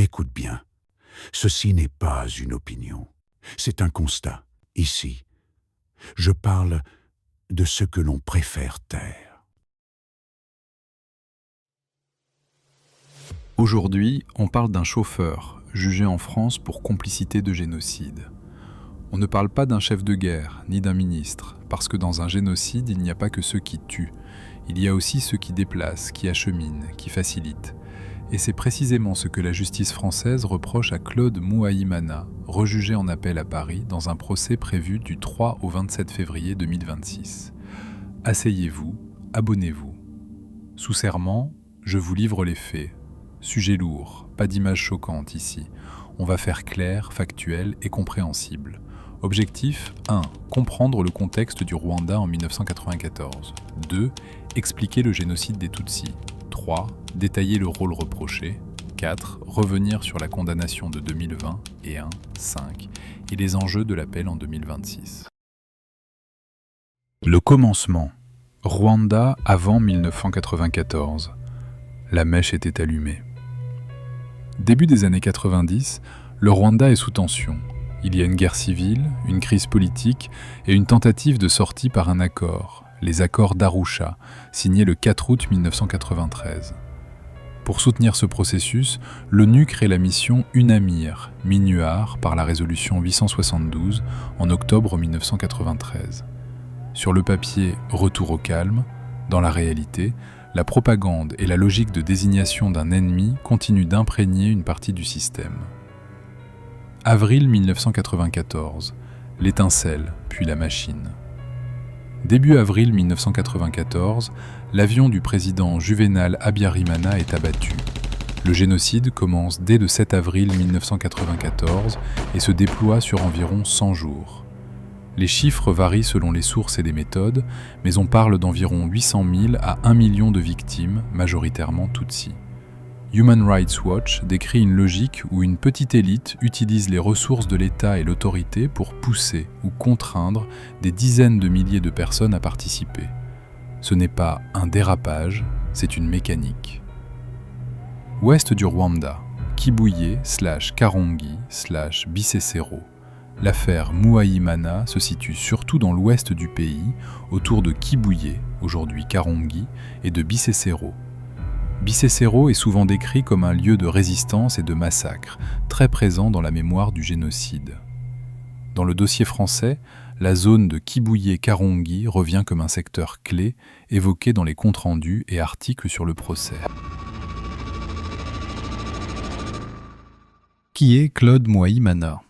Écoute bien, ceci n'est pas une opinion, c'est un constat, ici. Je parle de ce que l'on préfère taire. Aujourd'hui, on parle d'un chauffeur, jugé en France pour complicité de génocide. On ne parle pas d'un chef de guerre, ni d'un ministre, parce que dans un génocide, il n'y a pas que ceux qui tuent. Il y a aussi ceux qui déplacent, qui acheminent, qui facilitent. Et c'est précisément ce que la justice française reproche à Claude Mouaïmana, rejugé en appel à Paris dans un procès prévu du 3 au 27 février 2026. Asseyez-vous, abonnez-vous. Sous serment, je vous livre les faits. Sujet lourd, pas d'images choquantes ici. On va faire clair, factuel et compréhensible. Objectif 1. Comprendre le contexte du Rwanda en 1994. 2. Expliquer le génocide des Tutsis. 3. Détailler le rôle reproché. 4. Revenir sur la condamnation de 2020. Et 5. Et les enjeux de l'appel en 2026. Le commencement. Rwanda avant 1994. La mèche était allumée. Début des années 90, le Rwanda est sous tension. Il y a une guerre civile, une crise politique et une tentative de sortie par un accord, les accords d'Arusha, signés le 4 août 1993. Pour soutenir ce processus, l'ONU crée la mission UNAMIR, MINUAR, par la résolution 872 en octobre 1993. Sur le papier, retour au calme. Dans la réalité, la propagande et la logique de désignation d'un ennemi continuent d'imprégner une partie du système. Avril 1994, l'étincelle, puis la machine. Début avril 1994, l'avion du président Juvénal Habyarimana est abattu. Le génocide commence dès le 7 avril 1994 et se déploie sur environ 100 jours. Les chiffres varient selon les sources et les méthodes, mais on parle d'environ 800 000 à 1 million de victimes, majoritairement Tutsis. Human Rights Watch décrit une logique où une petite élite utilise les ressources de l'État et l'autorité pour pousser ou contraindre des dizaines de milliers de personnes à participer. Ce n'est pas un dérapage, c'est une mécanique. Ouest du Rwanda, Kibuye/Karongi/Bisesero. L'affaire Mouaïmana se situe surtout dans l'ouest du pays, autour de Kibuye, aujourd'hui Karongi, et de Bisesero. Bisesero est souvent décrit comme un lieu de résistance et de massacre, très présent dans la mémoire du génocide. Dans le dossier français, la zone de Kibuye-Karongi revient comme un secteur clé, évoqué dans les comptes rendus et articles sur le procès. Qui est Claude Mouaïmana ?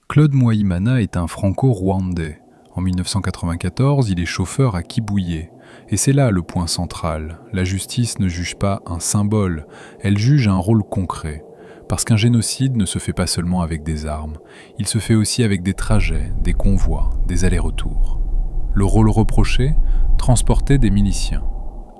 Claude Mouaïmana est un franco-rwandais. En 1994, il est chauffeur à Kibuye. Et c'est là le point central. La justice ne juge pas un symbole, elle juge un rôle concret. Parce qu'un génocide ne se fait pas seulement avec des armes, il se fait aussi avec des trajets, des convois, des allers-retours. Le rôle reproché ? Transporter des miliciens.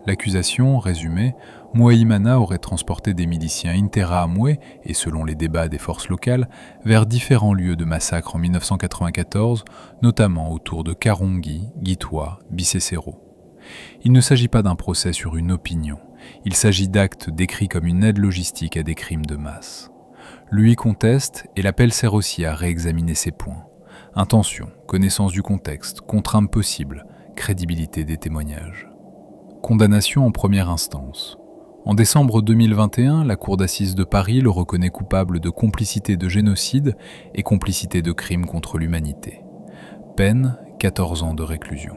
L'accusation, résumée, Mouaïmana aurait transporté des miliciens Interahamwe, et selon les débats des forces locales, vers différents lieux de massacre en 1994, notamment autour de Karongi, Gitwa, Bisesero. Il ne s'agit pas d'un procès sur une opinion, il s'agit d'actes décrits comme une aide logistique à des crimes de masse. Lui conteste et l'appel sert aussi à réexaminer ses points. Intention, connaissance du contexte, contrainte possible, crédibilité des témoignages. Condamnation en première instance. En décembre 2021, la Cour d'assises de Paris le reconnaît coupable de complicité de génocide et complicité de crimes contre l'humanité. Peine, 14 ans de réclusion.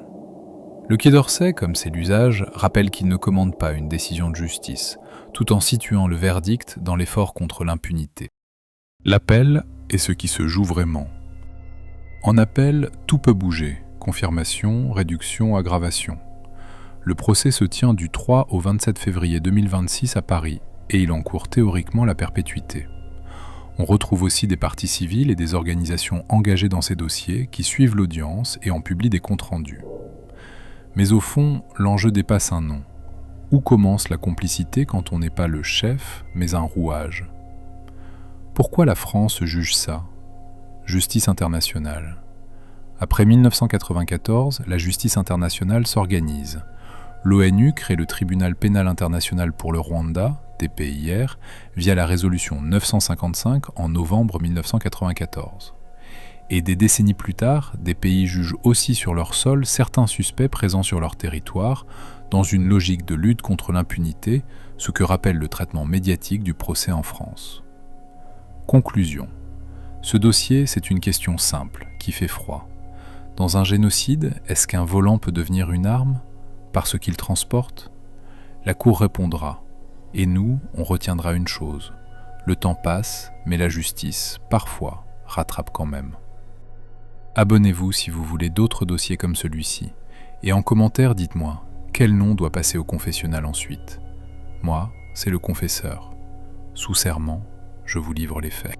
Le Quai d'Orsay, comme c'est l'usage, rappelle qu'il ne commande pas une décision de justice, tout en situant le verdict dans l'effort contre l'impunité. L'appel est ce qui se joue vraiment. En appel, tout peut bouger, confirmation, réduction, aggravation. Le procès se tient du 3 au 27 février 2026 à Paris, et il encourt théoriquement la perpétuité. On retrouve aussi des parties civiles et des organisations engagées dans ces dossiers qui suivent l'audience et en publient des comptes rendus. Mais au fond, l'enjeu dépasse un nom. Où commence la complicité quand on n'est pas le chef, mais un rouage ? Pourquoi la France juge ça ? Justice internationale. Après 1994, la justice internationale s'organise. L'ONU crée le Tribunal pénal international pour le Rwanda, TPIR, via la résolution 955 en novembre 1994. Et des décennies plus tard, des pays jugent aussi sur leur sol certains suspects présents sur leur territoire, dans une logique de lutte contre l'impunité, ce que rappelle le traitement médiatique du procès en France. Conclusion. Ce dossier, c'est une question simple, qui fait froid. Dans un génocide, est-ce qu'un volant peut devenir une arme, par ce qu'il transporte ? La Cour répondra. Et nous, on retiendra une chose. Le temps passe, mais la justice, parfois, rattrape quand même. Abonnez-vous si vous voulez d'autres dossiers comme celui-ci. Et en commentaire, dites-moi, quel nom doit passer au confessionnal ensuite ? Moi, c'est le confesseur. Sous serment, je vous livre les faits.